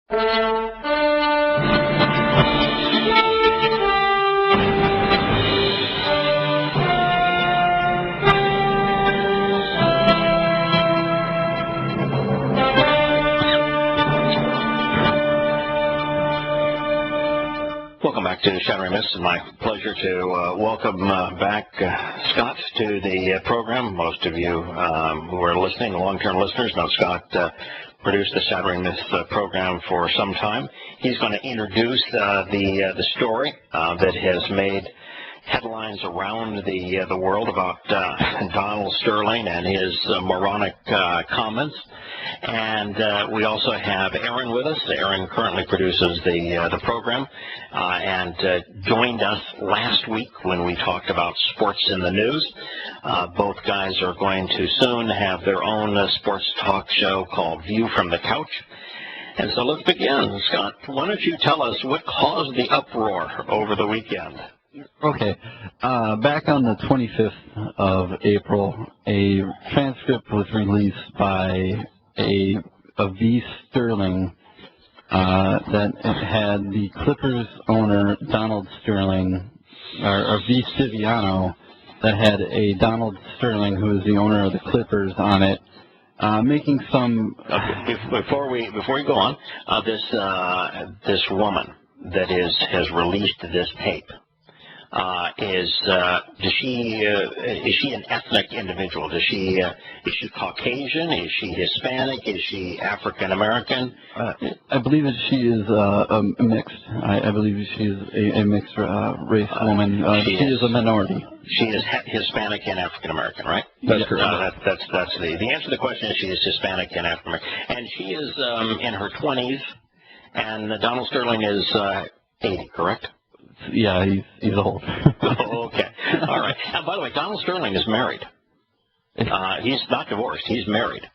Welcome back to Shattering Myths. It's my pleasure to welcome back Scott to the program. Most of you who are listening, long-term listeners, know Scott produced the Shattering Myths program for some time. He's going to introduce the story that has made headlines around the world about Donald Sterling and his moronic comments. And we also have Aaron with us. Aaron currently produces the program and joined us last week when we talked about sports in the news. Both guys are going to soon have their own sports talk show called View from the Couch. And so let's begin. Scott, why don't you tell us what caused the uproar over the weekend? Okay. Back on the 25th of April, a transcript was released by a V. Sterling that had the Clippers owner, Donald Sterling, or V. Stiviano, that had a Donald Sterling, who is the owner of the Clippers, on it, making some... Before we go on, this woman that has released this tape, is she an ethnic individual? Is she Caucasian? Is she Hispanic? Is she African American? I believe that she is mixed. I believe she is a mixed race woman. She is a minority. She is Hispanic and African American, right? That's correct. That's the answer to the question is she is Hispanic and African American, and she is in her 20s, and Donald Sterling is 80, correct? Yeah, he's old. Okay. All right. And by the way, Donald Sterling is married. He's not divorced. He's married.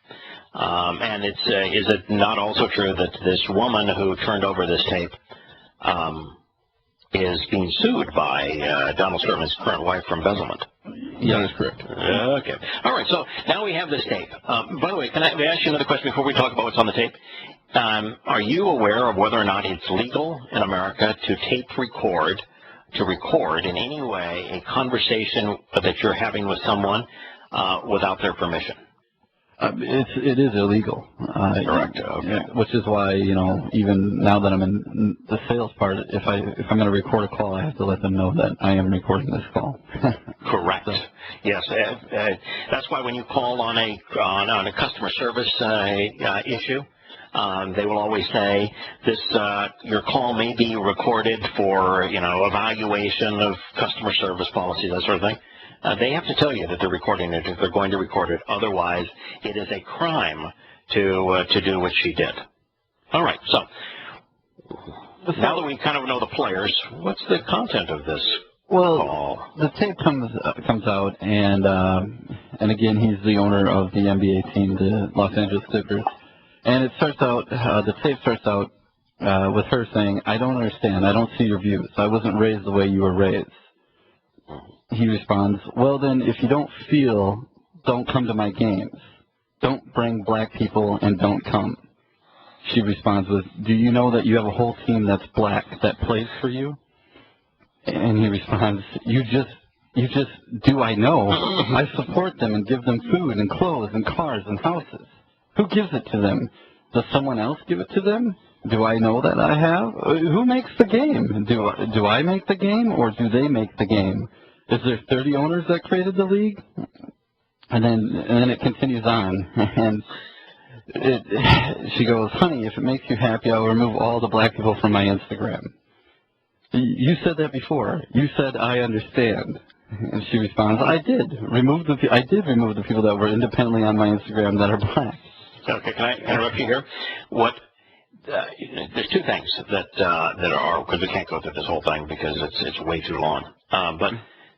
And is it not also true that this woman who turned over this tape is being sued by Donald Sterling's current wife for embezzlement? Yeah, that's correct. Okay. All right. So now we have this tape. By the way, can I ask you another question before we talk about what's on the tape? Are you aware of whether or not it's legal in America to record in any way a conversation that you're having with someone without their permission? It is illegal. Correct. Okay. Which is why, even now that I'm in the sales part, if I'm going to record a call, I have to let them know that I am recording this call. Correct. So. Yes. That's why when you call on a customer service issue, they will always say this: your call may be recorded for evaluation of customer service policy, that sort of thing. They have to tell you that they're recording it if they're going to record it. Otherwise, it is a crime to do what she did. All right. So now that we kind of know the players, what's the content of this call? The tape comes out, and again, he's the owner of the NBA team, the Los Angeles Clippers. And it starts out, the tape starts out with her saying, "I don't understand. I don't see your views. I wasn't raised the way you were raised." He responds, "Well, then, if you don't feel, don't come to my games. Don't bring black people and don't come." She responds with, "Do you know that you have a whole team that's black that plays for you?" And he responds, You just, do I know? I support them and give them food and clothes and cars and houses. Who gives it to them? Does someone else give it to them? Do I know that I have? Who makes the game? Do I make the game, or do they make the game? Is there 30 owners that created the league? And then it continues on, and she goes, "Honey, if it makes you happy, I'll remove all the black people from my Instagram." You said that before. You said, "I understand." And she responds, I did remove the people that were independently on my Instagram that are black." Okay, can I interrupt you here? There's two things that are, because we can't go through this whole thing because it's way too long. But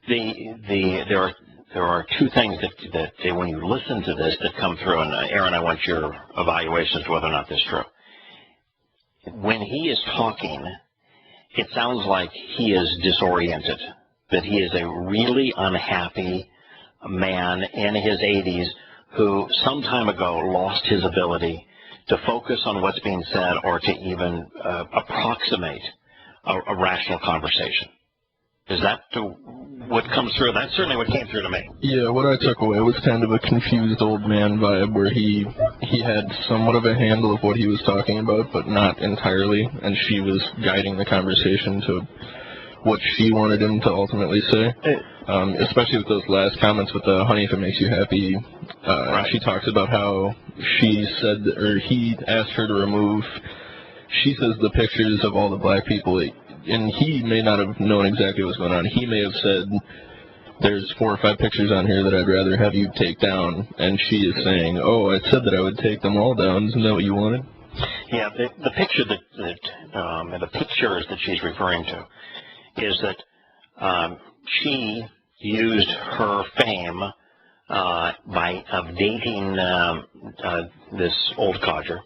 there are two things that when you listen to this that come through, and Aaron, I want your evaluation as to whether or not this is true. When he is talking, it sounds like he is disoriented, that he is a really unhappy man in his 80s who some time ago lost his ability to focus on what's being said or to even approximate a rational conversation. Is that what comes through? That's certainly what came through to me. Yeah, what I took away was kind of a confused old man vibe where he had somewhat of a handle of what he was talking about, but not entirely, and she was guiding the conversation to what she wanted him to ultimately say. Especially with those last comments with the honey if it makes you happy. Right. She talks about how she said, or he asked her to remove, she says, the pictures of all the black people. And he may not have known exactly what was going on. He may have said, there's 4 or 5 pictures on here that I'd rather have you take down. And she is saying, oh, I said that I would take them all down. Isn't that what you wanted? Yeah, the picture and the pictures that she's referring to is that she used her fame of dating this old codger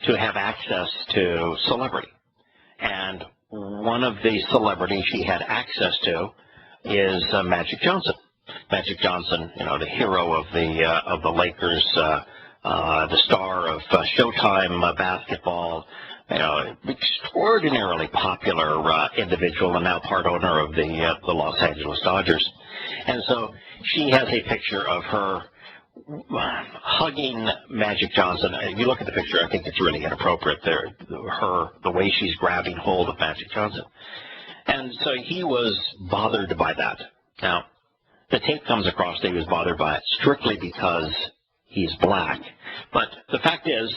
to have access to celebrity. And one of the celebrities she had access to is Magic Johnson. Magic Johnson, the hero of the Lakers, the star of Showtime basketball, extraordinarily popular individual, and now part owner of the Los Angeles Dodgers. And so she has a picture of her hugging Magic Johnson. If you look at the picture, I think it's really inappropriate. The way she's grabbing hold of Magic Johnson. And so he was bothered by that. Now, the tape comes across that he was bothered by it strictly because he's black. But the fact is,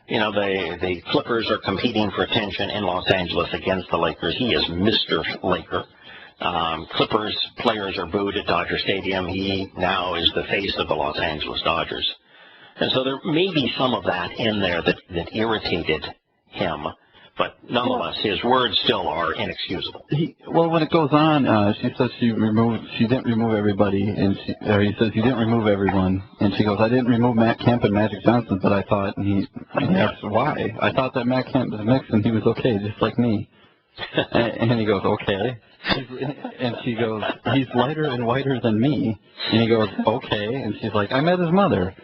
the Clippers are competing for attention in Los Angeles against the Lakers. He is Mr. Laker. Clippers players are booed at Dodger Stadium. He now is the face of the Los Angeles Dodgers. And so there may be some of that in there that irritated him. But nonetheless, his words still are inexcusable. When it goes on, she says she didn't remove everybody, or he says you didn't remove everyone, and she goes, I didn't remove Matt Kemp and Magic Johnson, but I thought, and he asks why. I thought that Matt Kemp was mixed and he was okay, just like me. And he goes, okay. And she goes, he's lighter and whiter than me. And he goes, okay. And she's like, I met his mother.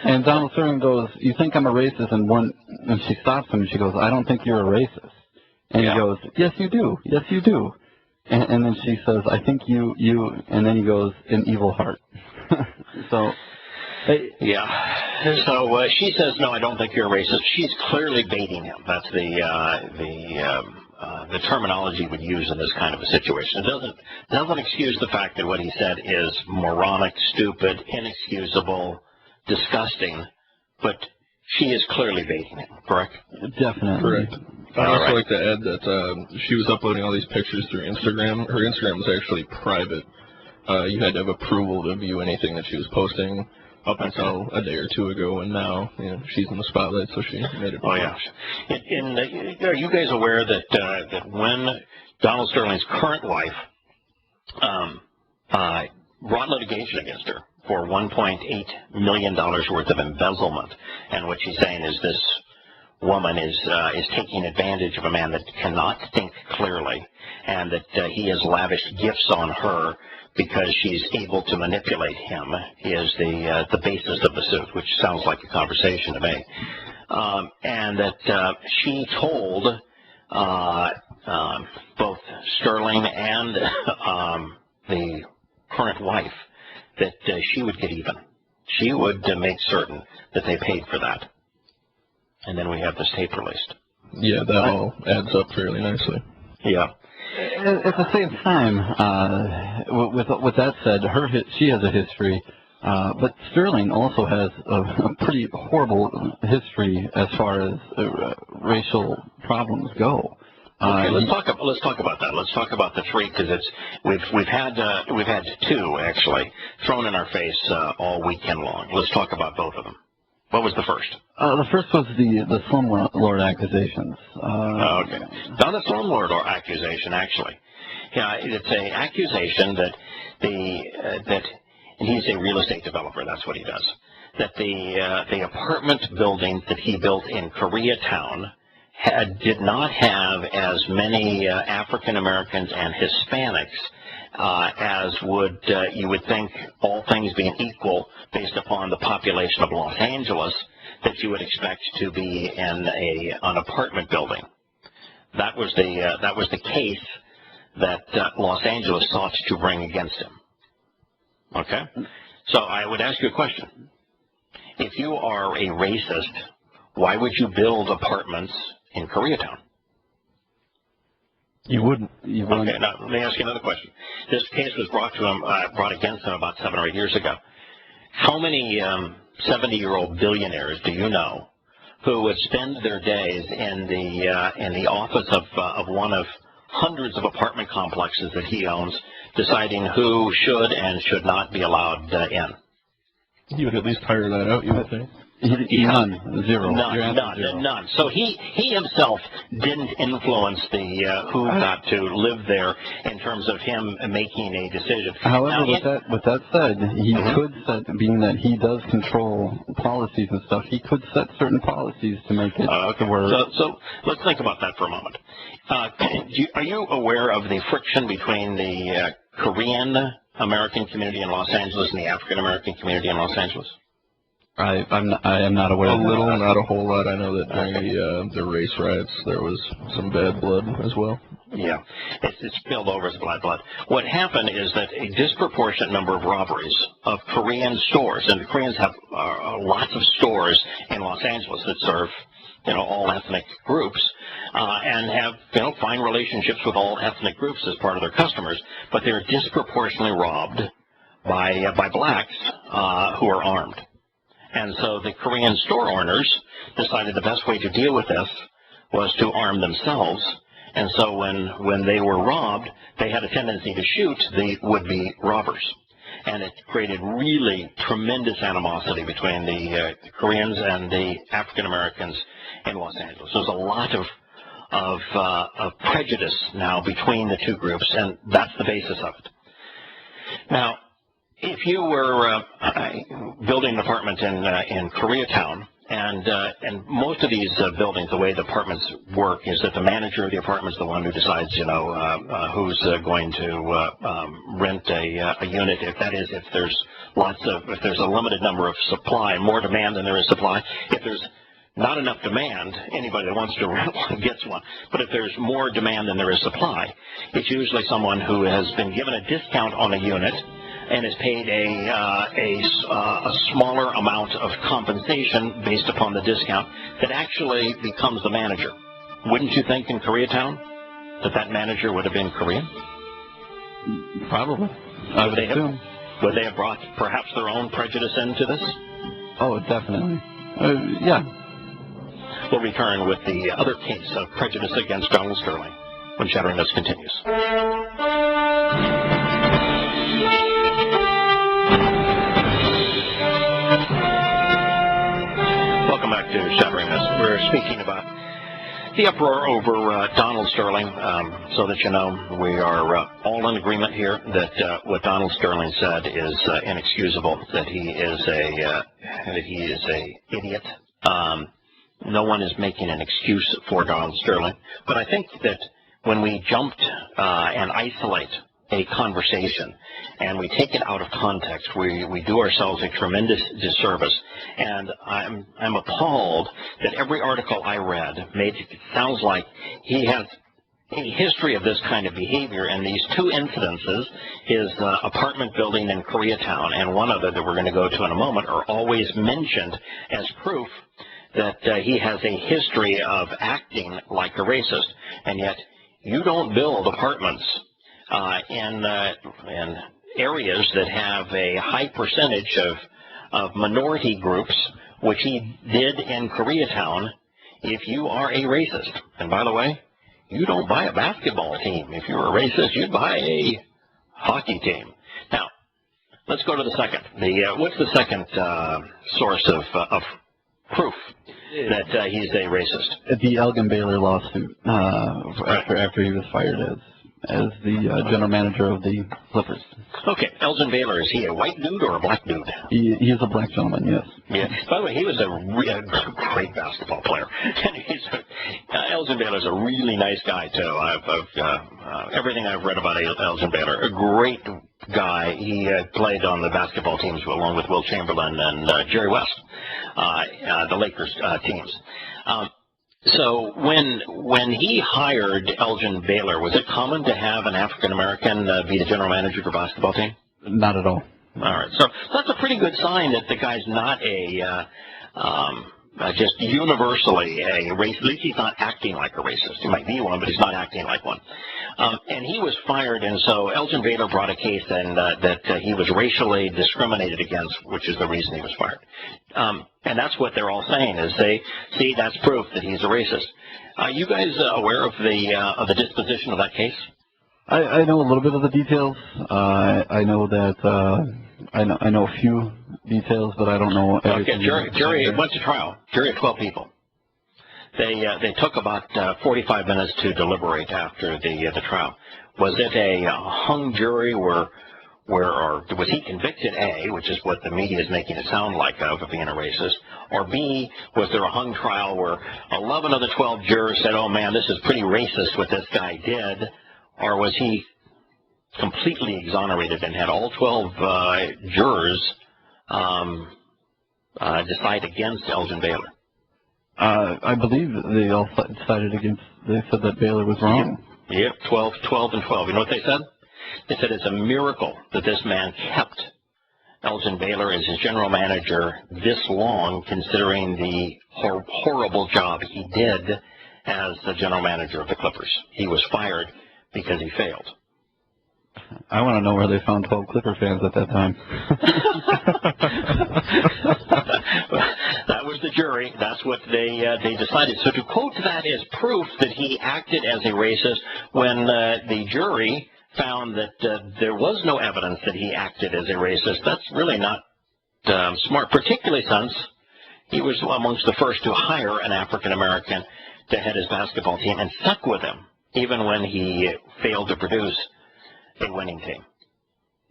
And Donald Sterling goes, you think I'm a racist? And she stops him and she goes, I don't think you're a racist. And he goes, yes, you do. Yes, you do. And then she says, I think you, and then he goes, an evil heart. So. Yeah. So she says, no, I don't think you're a racist. She's clearly baiting him. That's the terminology we'd use in this kind of a situation. It doesn't excuse the fact that what he said is moronic, stupid, inexcusable, disgusting, but she is clearly baiting him, correct? Definitely. Correct. I'd also like to add that she was uploading all these pictures through Instagram. Her Instagram was actually private. You had to have approval to view anything that she was posting up until a day or two ago, and now she's in the spotlight, so she made it. Oh, yeah. Are you guys aware that when Donald Sterling's current wife brought litigation against her for $1.8 million worth of embezzlement, and what she's saying is this woman is taking advantage of a man that cannot think clearly, and that he has lavished gifts on her because she's able to manipulate him, is the basis of the suit, which sounds like a conversation to me. And that she told both Sterling and the current wife that she would get even. She would make certain that they paid for that. And then we have this tape released. Yeah, that all adds up fairly nicely. Yeah. At the same time, with that said, she has a history, but Sterling also has a pretty horrible history as far as racial problems go. Okay, let's talk about that. Let's talk about the three, because we've had two actually thrown in our face all weekend long. Let's talk about both of them. What was the first? The first was the slumlord accusations. Okay. Not a slumlord accusation, actually. Yeah, it's an accusation that and he's a real estate developer. That's what he does. That the apartment building that he built in Koreatown did not have as many African Americans and Hispanics as you would think, all things being equal, based upon the population of Los Angeles, that you would expect to be in an apartment building. That was the case that Los Angeles sought to bring against him. Okay? So I would ask you a question. If you are a racist, why would you build apartments in Koreatown? You wouldn't. Okay, now let me ask you another question. This case was brought against him about 7 or 8 years ago. How many 70-year-old billionaires do you know who would spend their days in the office of one of hundreds of apartment complexes that he owns, deciding who should and should not be allowed in? You would at least hire that out, you would think. None. Zero. None. So he himself didn't influence who got to live there in terms of him making a decision. However, with that said, he could set, being that he does control policies and stuff, he could set certain policies to make it work. So let's think about that for a moment. Are you aware of the friction between the Korean American community in Los Angeles and the African American community in Los Angeles? I am not aware of that. A little, not a whole lot. I know that during the race riots there was some bad blood as well. Yeah, it's spilled over as blood. What happened is that a disproportionate number of robberies of Korean stores, and the Koreans have lots of stores in Los Angeles that serve, all ethnic groups, and have, fine relationships with all ethnic groups as part of their customers, but they're disproportionately robbed by blacks who are armed. And so the Korean store owners decided the best way to deal with this was to arm themselves. And so when they were robbed, they had a tendency to shoot the would-be robbers. And it created really tremendous animosity between the Koreans and the African Americans in Los Angeles. There's a lot of prejudice now between the two groups, and that's the basis of it. Now, if you were building an apartment in Koreatown, and most of these buildings, the way the apartments work is that the manager of the apartment is the one who decides, who's going to rent a unit. If there's a limited number of supply, more demand than there is supply. If there's not enough demand, anybody that wants to rent one gets one. But if there's more demand than there is supply, it's usually someone who has been given a discount on a unit and is paid a smaller amount of compensation based upon the discount that actually becomes the manager. Wouldn't you think in Koreatown that manager would have been Korean? Probably. Would they have brought perhaps their own prejudice into this? Oh, definitely. Yeah. We'll return with the other case of prejudice against Donald Sterling when Shattering Myths continues. Welcome back to Shattering Myths. We're speaking about the uproar over Donald Sterling. So that you know, we are all in agreement here that what Donald Sterling said is inexcusable. That he is a idiot. No one is making an excuse for Donald Sterling. But I think that when we jumped and isolate a conversation and we take it out of context, we do ourselves a tremendous disservice. And I'm appalled that every article I read made it sounds like he has a history of this kind of behavior, and these two incidences, his apartment building in Koreatown and one other that we're going to go to in a moment, are always mentioned as proof that he has a history of acting like a racist. And yet you don't build apartments in areas that have a high percentage of minority groups, which he did in Koreatown, if you are a racist. And by the way, you don't buy a basketball team. If you're a racist, you buy a hockey team. Now, let's go to the second. What's the second source of proof that he's a racist? The Elgin Baylor lawsuit after he was fired as the general manager of the Clippers. Okay, Elgin Baylor, is he a white dude or a black dude? He is a black gentleman, yes. Yeah. By the way, he was a great basketball player. Elgin Baylor's a really nice guy too. Everything I've read about Elgin Baylor, a great guy. He played on the basketball teams along with Will Chamberlain and Jerry West. the Lakers teams. So when he hired Elgin Baylor, was it common to have an African American be the general manager of your basketball team? Not at all. All right, so that's a pretty good sign that the guy's not just universally a racist. At least he's not acting like a racist. He might be one, but he's not acting like one. And he was fired, and so Elgin Baylor brought a case that he was racially discriminated against, which is the reason he was fired. And that's what they're all saying, is they see that's proof that he's a racist. Are you guys aware of the disposition of that case? I know a little bit of the details. I know that I know a few details, but I don't know everything. Okay, jury went to trial. Jury of 12 people. They took about 45 minutes to deliberate after the trial. Was it a hung jury or was he convicted, A, which is what the media is making it sound like of being a racist, or B, was there a hung trial where 11 of the 12 jurors said, oh man, this is pretty racist what this guy did, or was he completely exonerated and had all 12 jurors decide against Elgin Baylor? I believe they all decided against. They said that Baylor was wrong. Yep, 12 and 12. You know what they said? They said it's a miracle that this man kept Elgin Baylor as his general manager this long, considering the horrible job he did as the general manager of the Clippers. He was fired because he failed. I want to know where they found 12 Clipper fans at that time. That was the jury. That's what they decided. So to quote that as proof that he acted as a racist when the jury found that there was no evidence that he acted as a racist, that's really not smart, particularly since he was amongst the first to hire an African American to head his basketball team and stuck with him even when he failed to produce a winning team.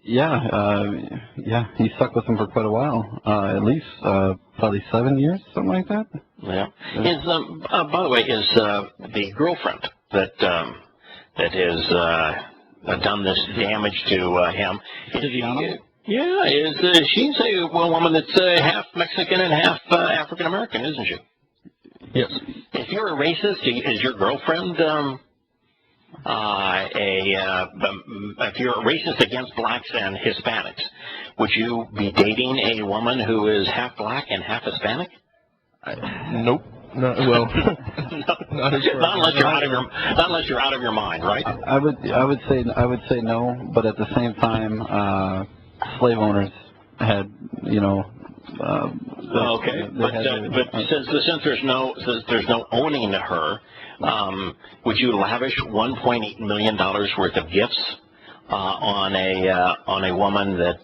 Yeah, he stuck with him for quite a while, at least probably 7 years, something like that. Yeah. By the way, is the girlfriend that has done this damage to him? She's a woman that's half Mexican and half African American, isn't she? Yes. If you're a racist, is your girlfriend if you're a racist against blacks and Hispanics, would you be dating a woman who is half black and half Hispanic? Nope. Not unless you're out of your mind, right? I would say no, but at the same time, slave owners had, okay, but since there's no owning her, would you lavish $1.8 million worth of gifts on a woman that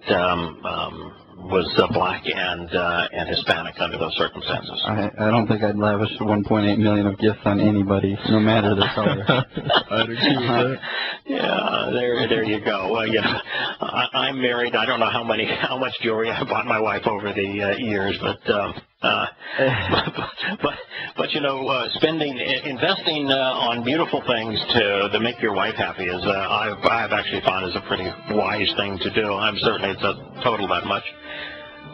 was black and Hispanic under those circumstances? I don't think I'd lavish $1.8 million of gifts on anybody, no matter their color. I'd agree with that. Yeah, there you go. Well, I'm married. I don't know how much jewelry I bought my wife over the years, but investing on beautiful things to make your wife happy is I've actually found is a pretty wise thing to do. I'm certain it doesn't total that much.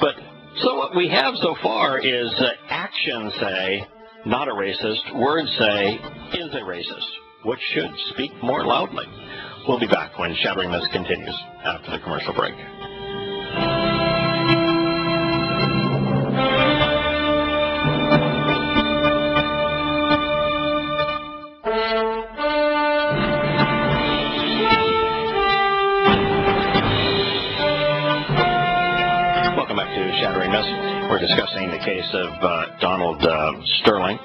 But so what we have so far is actions say not a racist, words say is a racist. Which should speak more loudly? We'll be back when Shattering Myths continues after the commercial break. Welcome back to Shattering Myths. We're discussing the case of Donald Sterling.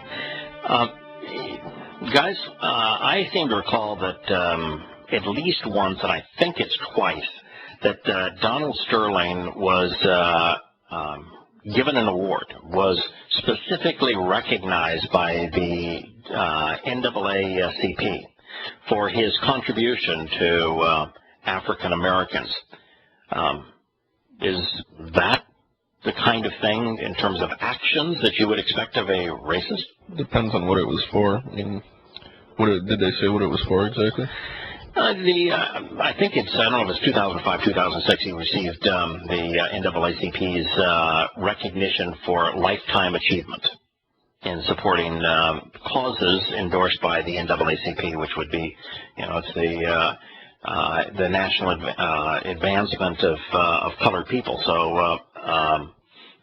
Guys, I seem to recall that at least once, and I think it's twice, that Donald Sterling was given an award, was specifically recognized by the NAACP for his contribution to African Americans. Is that the kind of thing in terms of actions that you would expect of a racist? Depends on what it was for. I mean, did they say what it was for exactly? I think it's, I don't know if it's 2005, 2006, he received the NAACP's recognition for lifetime achievement in supporting causes endorsed by the NAACP, which would be, it's the national advancement of colored people. So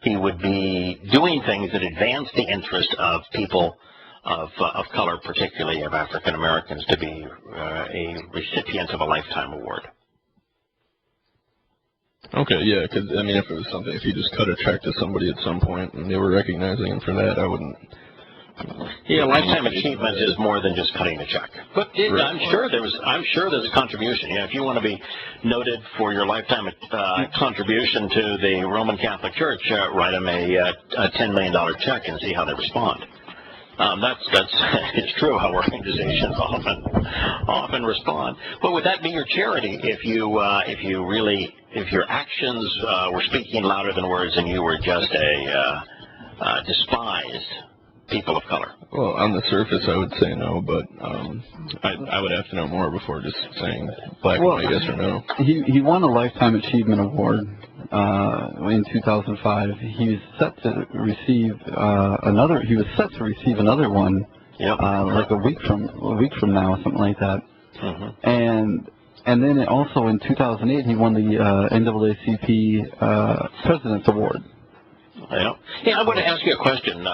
he would be doing things that advance the interest of people of color, particularly of African Americans, to be a recipient of a lifetime award. Okay, yeah, because, I mean, if it was something, if you just cut a check to somebody at some point and they were recognizing him for that, I wouldn't. Yeah, lifetime achievement is more than just cutting a check. But I'm sure there's a contribution. If you want to be noted for your lifetime contribution to the Roman Catholic Church, write them a $10 million check and see how they respond. It's true how organizations often respond. But would that be your charity if your actions were speaking louder than words and you were just a despised people of color? Well, on the surface, I would say no, but I would have to know more before just saying black and white, yes or no. He won a Lifetime Achievement Award in 2005. He was set to receive another. He was set to receive another one, like a week from now, something like that. Mm-hmm. And then also in 2008, he won the NAACP President's Award. Yeah, I want to ask you a question.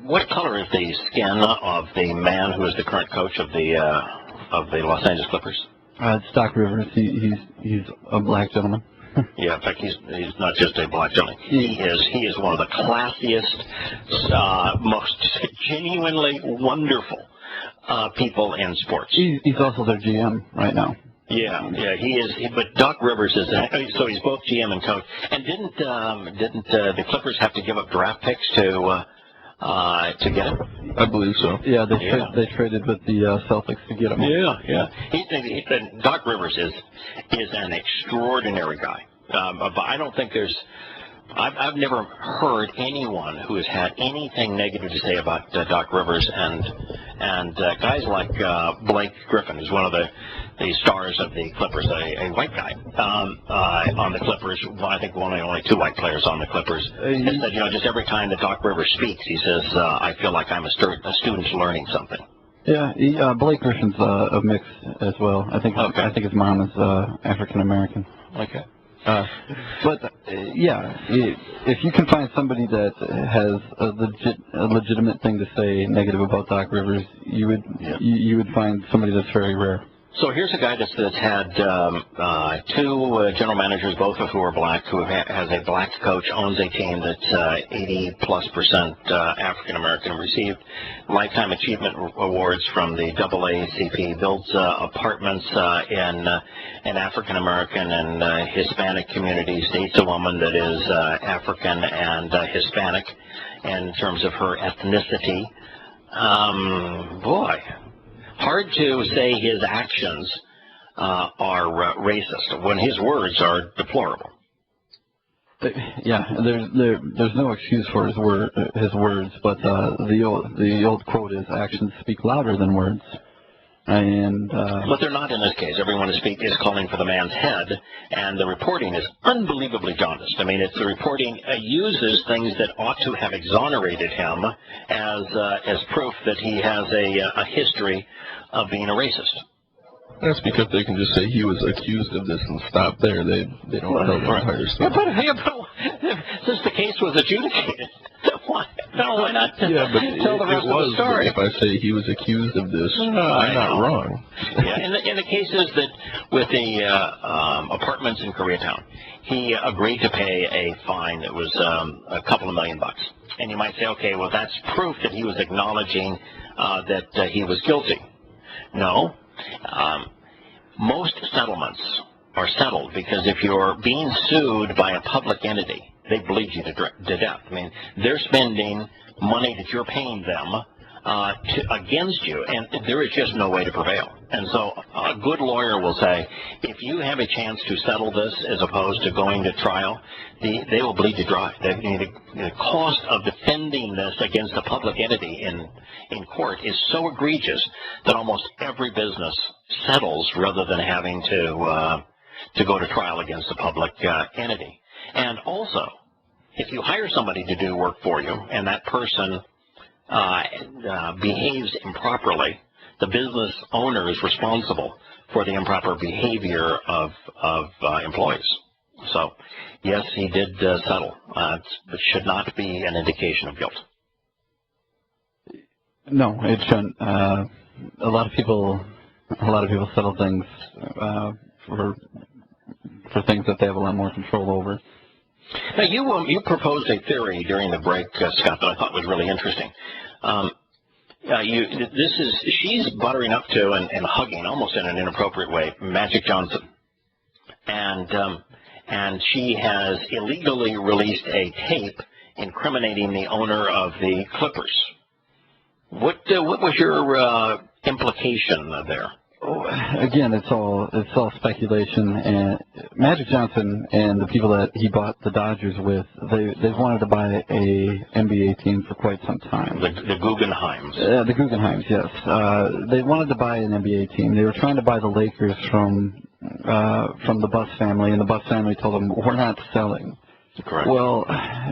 What color is the skin of the man who is the current coach of the Los Angeles Clippers? It's Doc Rivers. He's a black gentleman. Yeah, in fact, he's not just a black gentleman. He is one of the classiest, most genuinely wonderful people in sports. He's also their GM right now. Yeah, he is. But Doc Rivers is so he's both GM and coach. And didn't the Clippers have to give up draft picks to get him? I believe so. Yeah, they traded with the Celtics to get him. Yeah. Doc Rivers is an extraordinary guy. But I don't think I've never heard anyone who has had anything negative to say about Doc Rivers and guys like Blake Griffin, who's one of the stars of the Clippers, a white guy on the Clippers. I think only two white players on the Clippers. He said, just every time that Doc Rivers speaks, he says, I feel like I'm a student learning something. Yeah, Blake Griffin's a mix as well. I think his mom is African American. Okay. But if you can find somebody that has a legitimate thing to say negative about Doc Rivers, you would find somebody that's very rare. So here's a guy that's had two general managers, both of who are black, who has a black coach, owns a team that's 80+% African American, received lifetime achievement awards from the AACP, builds apartments in African American and Hispanic communities, dates a woman that is African and Hispanic in terms of her ethnicity. Hard to say his actions are racist when his words are deplorable. Yeah, there's no excuse for his words, but the old quote is actions speak louder than words. But they're not in this case. Everyone is calling for the man's head, and the reporting is unbelievably jaundiced. I mean, the reporting uses things that ought to have exonerated him as proof that he has a history of being a racist. That's because they can just say he was accused of this and stop there. They don't know the entire story. But since the case was adjudicated, why not tell the rest of the story? If I say he was accused of this, I'm not wrong. Yeah, in the cases that with the apartments in Koreatown, he agreed to pay a fine that was a couple of $1 million. And you might say, okay, well, that's proof that he was acknowledging that he was guilty. No. Most settlements are settled because if you're being sued by a public entity, they bleed you to death. I mean, they're spending money that you're paying them against you, and there is just no way to prevail. And so a good lawyer will say, if you have a chance to settle this as opposed to going to trial, they will bleed you dry. The cost of defending this against a public entity in court is so egregious that almost every business settles rather than having to go to trial against a public entity. And also, if you hire somebody to do work for you and that person behaves improperly, the business owner is responsible for the improper behavior of employees. So, yes, he did settle. It should not be an indication of guilt. No, it shouldn't. A lot of people settle things for things that they have a lot more control over. Now, you proposed a theory during the break, Scott, that I thought was really interesting. She's buttering up to and hugging, almost in an inappropriate way, Magic Johnson, and she has illegally released a tape incriminating the owner of the Clippers. What was your implication there? Again, it's all speculation. And Magic Johnson and the people that he bought the Dodgers with, they've wanted to buy a NBA team for quite some time. The Guggenheims. The Guggenheims, yes. They wanted to buy an NBA team. They were trying to buy the Lakers from the Buss family, and the Buss family told them, "We're not selling." Correct. Well,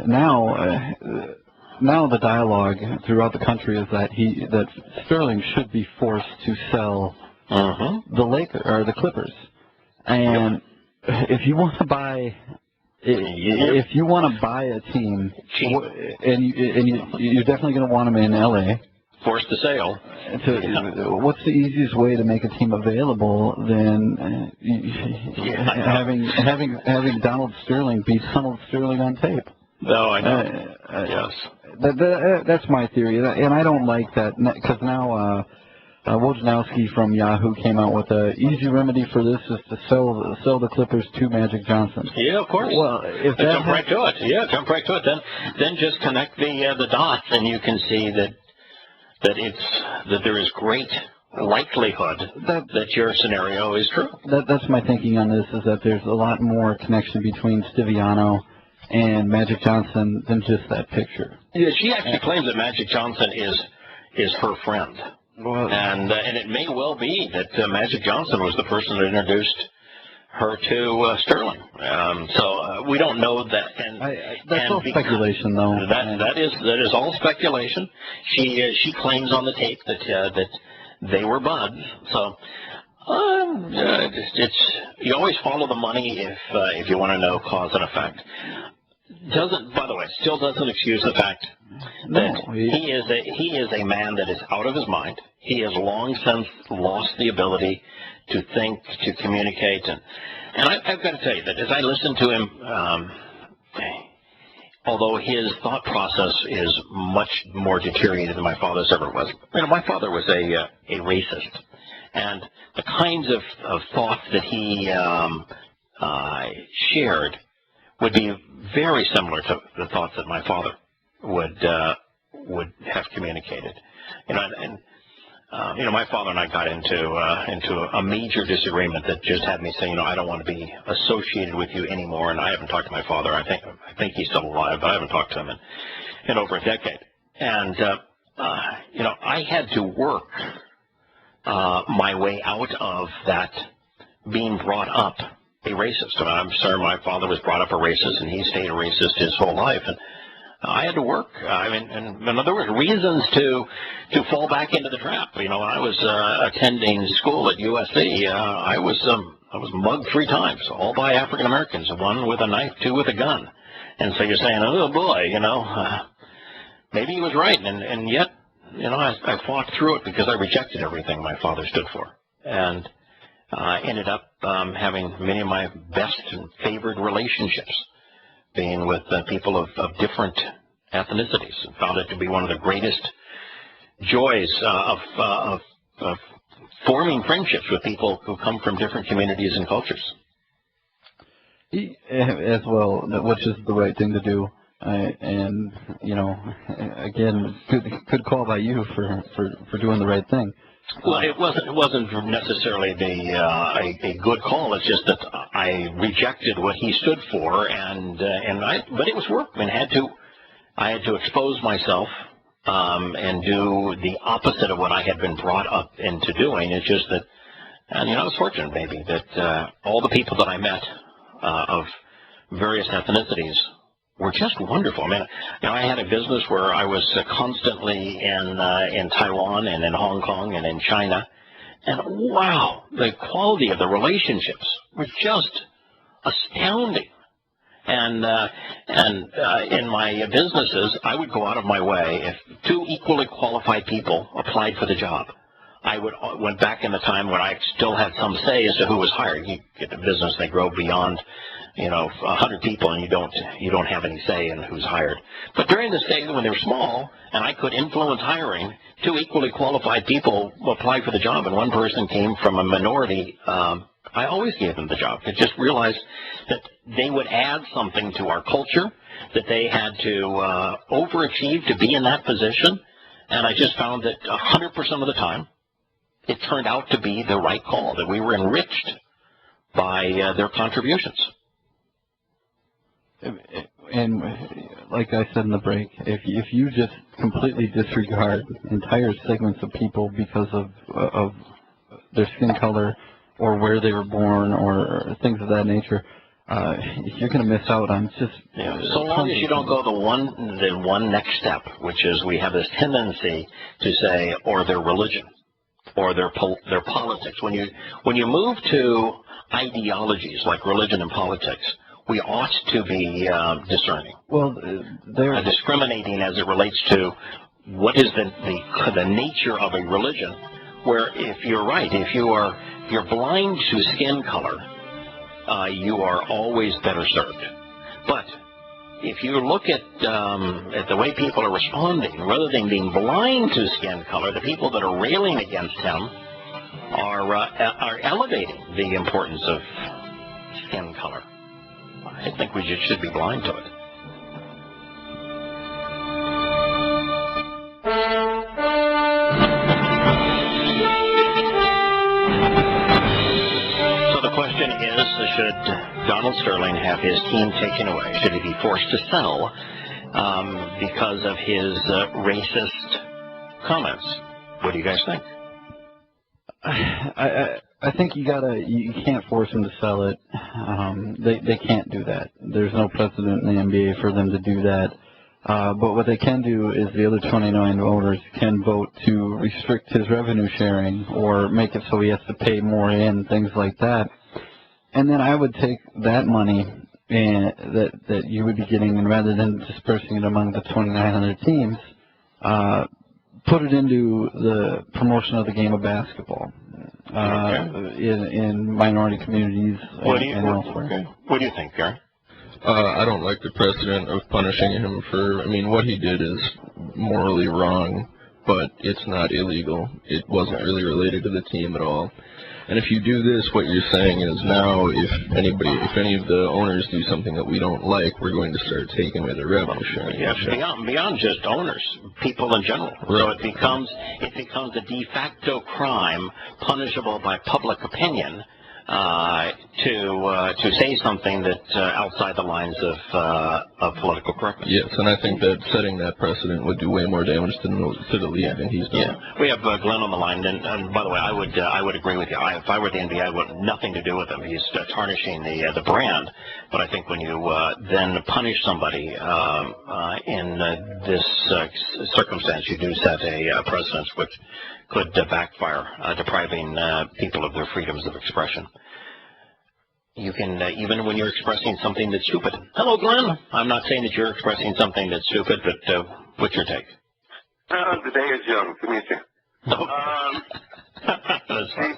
now the dialogue throughout the country is that Sterling should be forced to sell the Clippers, and if you want to buy a team, and you're definitely going to want them in LA, forced to sale. What's the easiest way to make a team available than having Donald Sterling beat Donald Sterling on tape? No, I know. Yes. That's my theory, and I don't like that because now Wojnarowski from Yahoo came out with an easy remedy for this is to sell the Clippers to Magic Johnson. Yeah, of course. Well, if that jump right to it. Yeah, jump right to it. Then just connect the dots, and you can see that there is great likelihood that your scenario is true. That's my thinking on this, is that there's a lot more connection between Stiviano and Magic Johnson than just that picture. Yeah, she actually claims that Magic Johnson is her friend. Well, and it may well be that Magic Johnson was the person that introduced her to Sterling. So we don't know that. That's all speculation, though. That is all speculation. She claims on the tape that they were buds. So you always follow the money if you want to know cause and effect. By the way, still doesn't excuse the fact that he is a man that is out of his mind. He has long since lost the ability to think, to communicate, and I've got to tell you that as I listen to him, although his thought process is much more deteriorated than my father's ever was. My father was a racist, and the kinds of thoughts that he shared would be very similar to the thoughts that my father would have communicated. My father and I got into a major disagreement that just had me saying, I don't want to be associated with you anymore. And I haven't talked to my father. I think he's still alive, but I haven't talked to him in over a decade. And I had to work my way out of that being brought up a racist. I'm sorry, my father was brought up a racist, and he stayed a racist his whole life. And I had to work. And in other words, reasons to fall back into the trap. When I was attending school at USC, I was mugged 3 times, all by African Americans. 1 with a knife, 2 with a gun. And so you're saying, oh boy, maybe he was right. And yet, I fought through it because I rejected everything my father stood for, and ended up having many of my best and favored relationships being with people of different ethnicities, and found it to be one of the greatest joys of forming friendships with people who come from different communities and cultures. As well, which is the right thing to do. And again, good call by you for doing the right thing. Well, it wasn't necessarily a good call. It's just that I rejected what he stood for, but it was work. I had to expose myself and do the opposite of what I had been brought up into doing. It's just that And, I was fortunate maybe that all the people that I met of various ethnicities were just wonderful. I mean, I had a business where I was constantly in Taiwan and in Hong Kong and in China. And wow, the quality of the relationships was just astounding. And in my businesses, I would go out of my way. If two equally qualified people applied for the job, I went back in the time when I still had some say as to who was hired. You get a business, they grow beyond, 100 people, and you don't have any say in who's hired. But during this day when they were small, and I could influence hiring, two equally qualified people applied for the job, and one person came from a minority. I always gave them the job. I just realized that they would add something to our culture, that they had to overachieve to be in that position, and I just found that 100% of the time, it turned out to be the right call, that we were enriched by their contributions. And like I said in the break, if you just completely disregard entire segments of people because of their skin color or where they were born or things of that nature, you're going to miss out on just... So long as you don't go the one next step, which is we have this tendency to say, or their religion, or their politics. When you move to ideologies like religion and politics, we ought to be discerning. Well, they're discriminating as it relates to what is the nature of a religion. Where if you're right, if you're blind to skin color, you are always better served. But if you look at the way people are responding, rather than being blind to skin color, the people that are railing against him are elevating the importance of skin color. I think we should be blind to it. So the question is, should Donald Sterling have his team taken away? Should he be forced to sell because of his racist comments? What do you guys think? I think you can't force them to sell it. They can't do that. There's no precedent in the NBA for them to do that. But what they can do is the other 29 voters can vote to restrict his revenue sharing or make it so he has to pay more in, things like that. And then I would take that money that you would be getting, and rather than dispersing it among the 29 other teams, put it into the promotion of the game of basketball in minority communities and elsewhere. Okay. What do you think, Gary? I don't like the precedent of punishing him for, what he did is morally wrong, but it's not illegal. It wasn't really related to the team at all. And if you do this, what you're saying is now if any of the owners do something that we don't like, we're going to start taking away their revenue sharing. Yeah, beyond just owners, people in general. Right. So it becomes a de facto crime punishable by public opinion to say something that's outside the lines of political correctness. Yes, and I think that setting that precedent would do way more damage to the league than he's done. Yeah, we have Glenn on the line, and by the way, I would agree with you. If I were the NBA, I would have nothing to do with him. He's tarnishing the brand. But I think when you then punish somebody in this circumstance, you do set a precedent which could backfire, depriving people of their freedoms of expression. You can, even when you're expressing something that's stupid. Hello, Glenn. I'm not saying that you're expressing something that's stupid, but what's your take? The day is young. Give me a chance. That's fine.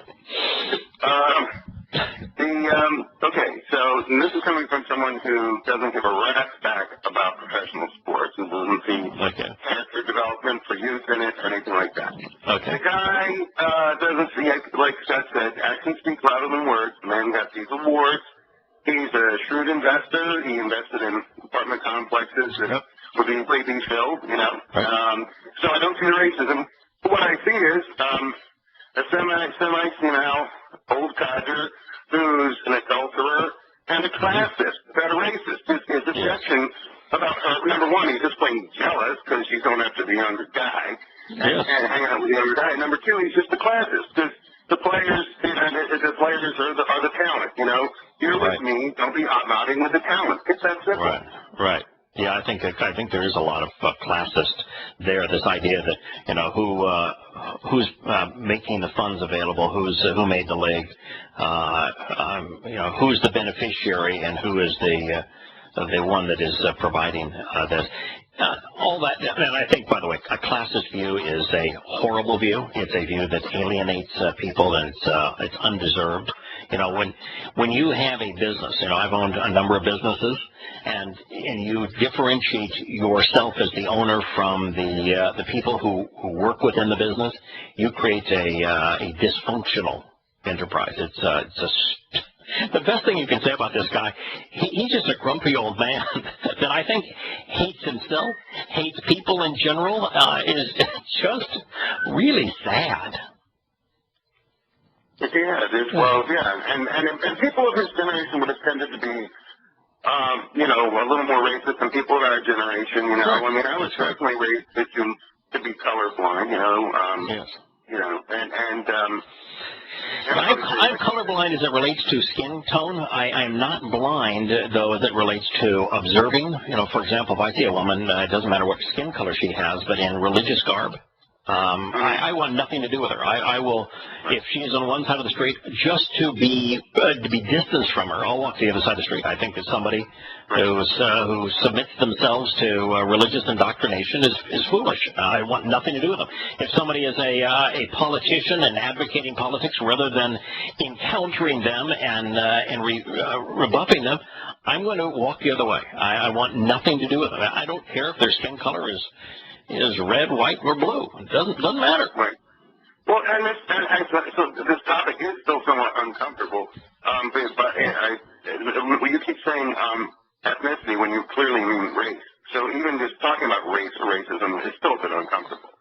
Okay, so this is coming from someone who doesn't give a rat's back about professional sports, who doesn't see character development for youth in it or anything like that. Okay. The guy doesn't see, like Seth said, actions speak louder than words. The man got these awards. He's a shrewd investor. He invested in apartment complexes that would easily be filled, Right. So I don't see the racism. What I see is a semi-senile old codger who's an adulterer and a classist, not a racist. His objection about her, number one, he's just plain jealous because she's going after the younger guy and hanging out with the younger guy. And number two, he's just a classist because the players, You know, you're Right. with me. Don't be nodding with the talent. It's that simple. Right. Right. Yeah, I think there is a lot of classist there. This idea that who's making the funds available, who made the league, who's the beneficiary, and who is the one that is providing this. All that, and I think, by the way, a classist view is a horrible view. It's a view that alienates people, and it's undeserved. You know, when you have a business, I've owned a number of businesses, and you differentiate yourself as the owner from the people who work within the business, you create a dysfunctional enterprise. The best thing you can say about this guy, he's just a grumpy old man that I think hates himself, hates people in general, is just really sad. Yeah, and people of his generation would have tended to be, a little more racist than people of our generation. Sure. I mean, I was personally raised to be colorblind. Yes. I'm colorblind as it relates to skin tone. I'm not blind, though, as it relates to observing. For example, if I see a woman, it doesn't matter what skin color she has, but in religious garb, I want nothing to do with her. I will, if she's on one side of the street, just to be distanced from her, I'll walk to the other side of the street. I think that somebody who submits themselves to religious indoctrination is foolish. I want nothing to do with them. If somebody is a politician and advocating politics rather than encountering them and rebuffing them, I'm going to walk the other way. I want nothing to do with them. I don't care if their skin color is red, white, or blue. It doesn't matter. Right. Well, so this topic is still somewhat uncomfortable. But you keep saying ethnicity when you clearly mean race. So even just talking about race or racism is still a bit uncomfortable.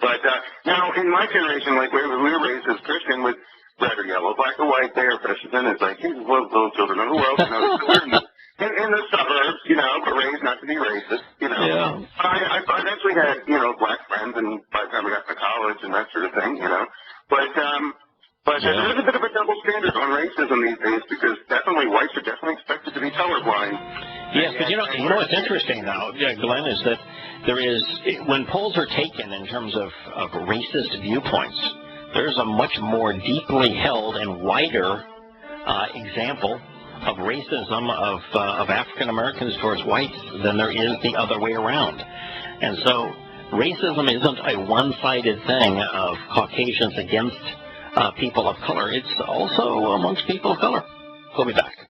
But now, in my generation, like we were raised as Christian with red or yellow, black or white, they are Christian. It's like, Jesus loves little children of the world. In the suburbs, but raised not to be racist, Yeah. I eventually had, black friends, and by the time I got to college and that sort of thing, But there's a bit of a double standard on racism these days, because definitely whites are definitely expected to be colorblind. Yes, but what's interesting now, Glenn, is that there is, when polls are taken in terms of racist viewpoints, there's a much more deeply held and wider example of racism of African Americans towards whites than there is the other way around. And so racism isn't a one-sided thing of Caucasians against people of color. It's also amongst people of color. We'll be back.